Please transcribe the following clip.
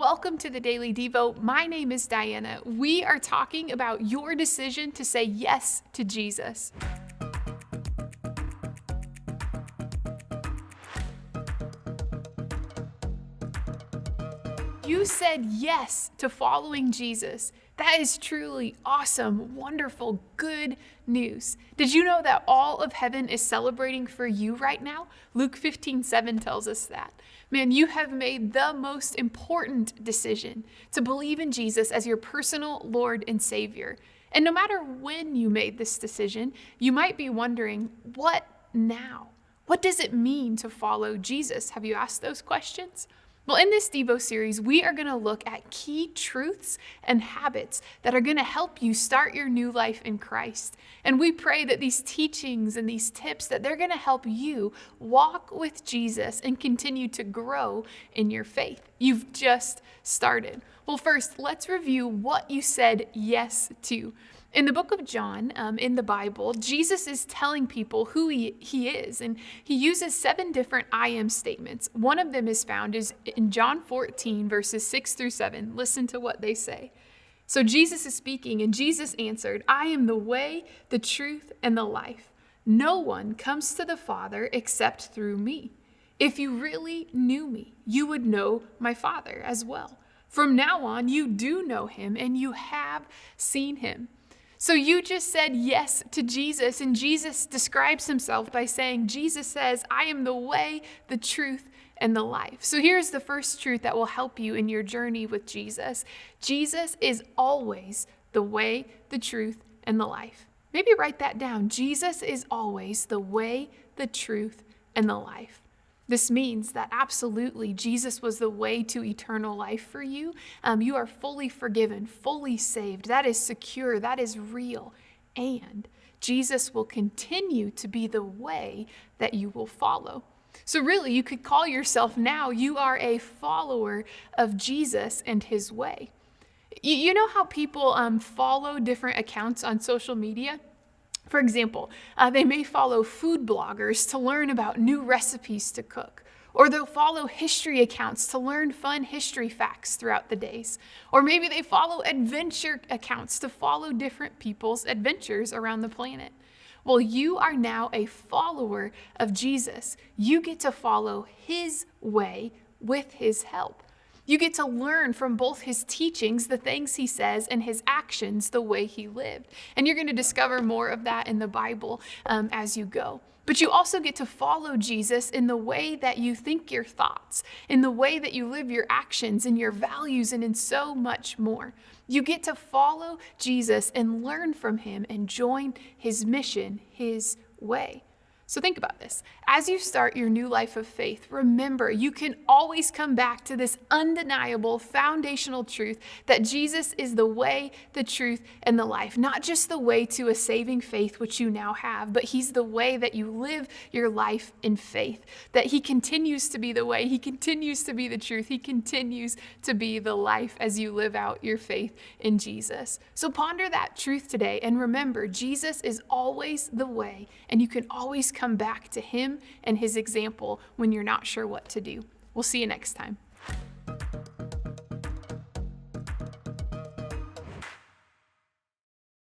Welcome to the Daily Devo. My name is Diana. We are talking about your decision to say yes to Jesus. You said yes to following Jesus. That is truly awesome, wonderful, good news. Did you know that all of heaven is celebrating for you right now? Luke 15:7 tells us that. Man, you have made the most important decision to believe in Jesus as your personal Lord and Savior. And no matter when you made this decision, you might be wondering, what now? What does it mean to follow Jesus? Have you asked those questions? Well, in this Devo series, we are going to look at key truths and habits that are going to help you start your new life in Christ. And we pray that these teachings and these tips, that they're going to help you walk with Jesus and continue to grow in your faith. You've just started. Well, first, let's review what you said yes to. In the book of John, in the Bible, Jesus is telling people who he is, and he uses 7 different I am statements. One of them is found in John 14, verses 6 through 7. Listen to what they say. So Jesus is speaking, and Jesus answered, I am the way, the truth, and the life. No one comes to the Father except through me. If you really knew me, you would know my Father as well. From now on, you do know him, and you have seen him. So you just said yes to Jesus, and Jesus describes himself by saying, Jesus says, I am the way, the truth, and the life. So here's the first truth that will help you in your journey with Jesus. Jesus is always the way, the truth, and the life. Maybe write that down. Jesus is always the way, the truth, and the life. This means that absolutely Jesus was the way to eternal life for you. You are fully forgiven, fully saved. That is secure. That is real. And Jesus will continue to be the way that you will follow. So really, you could call yourself now, you are a follower of Jesus and his way. You know how people follow different accounts on social media? For example, they may follow food bloggers to learn about new recipes to cook, or they'll follow history accounts to learn fun history facts throughout the days, or maybe they follow adventure accounts to follow different people's adventures around the planet. Well, you are now a follower of Jesus. You get to follow his way with his help. You get to learn from both his teachings, the things he says, and his actions, the way he lived. And you're going to discover more of that in the Bible as you go. But you also get to follow Jesus in the way that you think your thoughts, in the way that you live your actions and your values, and in so much more. You get to follow Jesus and learn from him and join his mission, his way. So think about this. As you start your new life of faith, remember, you can always come back to this undeniable foundational truth that Jesus is the way, the truth, and the life. Not just the way to a saving faith, which you now have, but he's the way that you live your life in faith. That he continues to be the way, he continues to be the truth, he continues to be the life as you live out your faith in Jesus. So ponder that truth today, and remember, Jesus is always the way, and you can always come back to him and his example when you're not sure what to do. We'll see you next time.